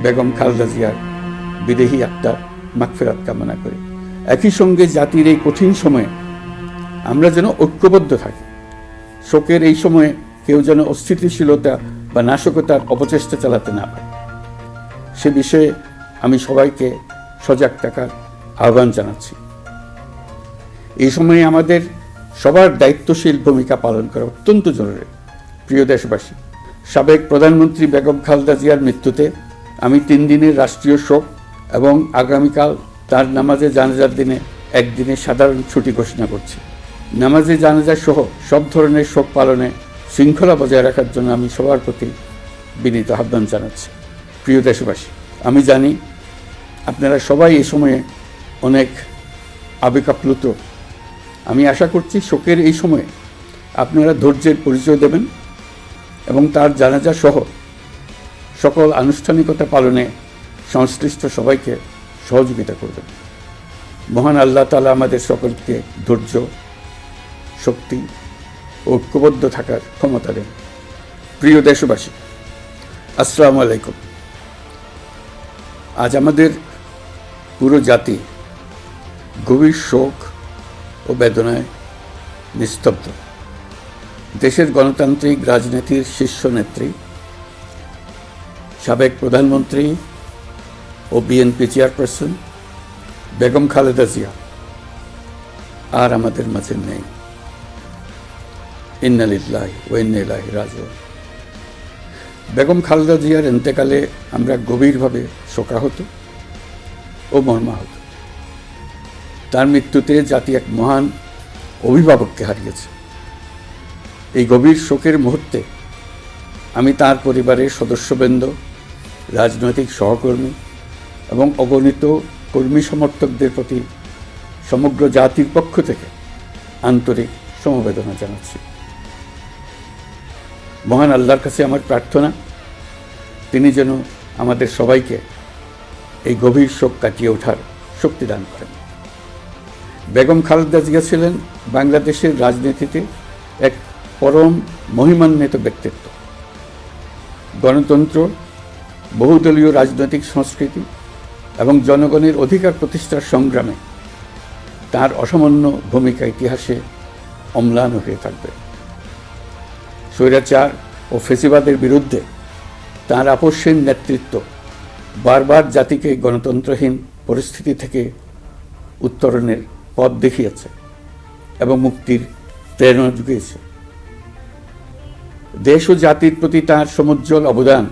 বেগম খালেদা জিয়ার বিদেহী আত্মার মাগফিরাত কামনা করি। একই সঙ্গে জাতির এই কঠিন সময়ে আমরা যেন ঐক্যবদ্ধ থাকি। শোকের এই সময়ে কেউ যেন অস্থিতিশীলতা বা নাশকতার অপচেষ্টা চালাতে না পারে, সে বিষয়ে আমি সবাইকে সজাগ থাকার আহ্বান জানাচ্ছি। এই সময়ে আমাদের সবার দায়িত্বশীল ভূমিকা পালন করা অত্যন্ত জরুরি। প্রিয় দেশবাসী, সাবেক প্রধানমন্ত্রী বেগম খালেদা জিয়ার মৃত্যুতে আমি 3 দিনের রাষ্ট্রীয় শোক এবং আগামীকাল তার নামাজে জানাজার দিনে একদিনের সাধারণ ছুটি ঘোষণা করছি। নামাজে জানাজা সহ সব ধরনের শোক পালনে শৃঙ্খলা বজায় রাখার জন্য আমি সবার প্রতি বিনীত আহ্বান জানাচ্ছি। প্রিয় দেশবাসী, আমি জানি আপনারা সবাই এই সময়ে অনেক আবেগাপ্লুত। আমি আশা করছি শোকের এই সময়ে আপনারা ধৈর্যের পরিচয় দেবেন এবং তার জানাজা সহ সকল আনুষ্ঠানিকতা পালনে সংশ্লিষ্ট সবাইকে সহযোগিতা করবেন। মহান আল্লাহ তাআলা আমাদের সকলকে ধৈর্য, শক্তি, ঐক্যবদ্ধ থাকার ক্ষমতা দেন। প্রিয় দেশবাসী, আসসালামু আলাইকুম। আজ আমাদের পুরো জাতি গভীর শোক ও বেদনায় নিস্তব্ধ। দেশের গণতান্ত্রিক রাজনীতির শীর্ষ নেত্রী, সাবেক প্রধানমন্ত্রী ও বিএনপি চেয়ারপারসন বেগম খালেদা জিয়া আর আমাদের মাঝে নেই। ইন্না লিল্লাহি ওয়া ইন্না ইলাইহি রাজিউন। বেগম খালেদা জিয়ার ইন্তেকালে আমরা গভীরভাবে শোকাহত ও মর্মাহত। তার মৃত্যুতে জাতি এক মহান অভিভাবককে হারিয়েছে। এই গভীর শোকের মুহূর্তে আমি তার পরিবারের সদস্যবৃন্দ, রাজনৈতিক সহকর্মী এবং অগণিত কর্মী সমর্থকদের প্রতি সমগ্র জাতির পক্ষ থেকে আন্তরিক সমবেদনা জানাচ্ছি। মহান আল্লাহর কাছে আমার প্রার্থনা, তিনি যেন আমাদের সবাইকে এই গভীর শোক কাটিয়ে ওঠার শক্তি দান করেন। বেগম খালেদা জিয়া ছিলেন বাংলাদেশের রাজনীতিতে এক পরম মহিমান্বিত ব্যক্তিত্ব। গণতন্ত্র, বহুদলীয় রাজনৈতিক সংস্কৃতি এবং জনগণের অধিকার প্রতিষ্ঠার সংগ্রামে তার অসামান্য ভূমিকা ইতিহাসে অম্লান হয়ে থাকবে। স্বৈরাচার ও ফ্যাসিবাদের বিরুদ্ধে তার আপসহীন নেতৃত্ব বারবার জাতিকে গণতন্ত্রহীন পরিস্থিতি থেকে উত্তরণের পথ দেখিয়েছে এবং মুক্তির প্রেরণা জুগিয়েছে। দেশ ও জাতির প্রতি তাঁর সমুজ্জ্বল অবদান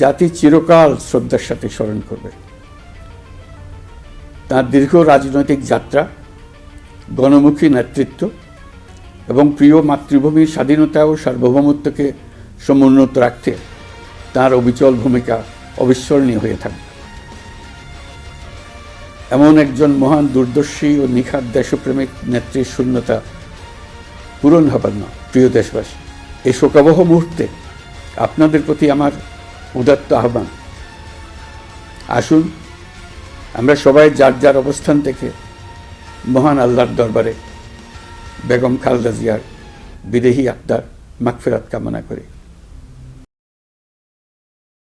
জাতি চিরকাল শ্রদ্ধার সাথে স্মরণ করবে। তাঁর দীর্ঘ রাজনৈতিক যাত্রা, গণমুখী নেতৃত্ব এবং প্রিয় মাতৃভূমির স্বাধীনতা ও সার্বভৌমত্বকে সমুন্নত রাখতে তাঁর অবিচল ভূমিকা অবিস্মরণীয় হয়ে থাকবে। এমন একজন মহান দূরদর্শী ও নিখাদ দেশপ্রেমিক নেত্রীর শূন্যতা পূরণ হবার না। প্রিয় দেশবাসী, এই শোকাবহ মুহূর্তে আপনাদের প্রতি আমার উদাত্ত আহ্বান, আসুন আমরা সবাই যার যার অবস্থান থেকে মহান আল্লাহর দরবারে বেগম খালেদা জিয়ার বিদেহী আত্মার মাগফিরাত কামনা করি।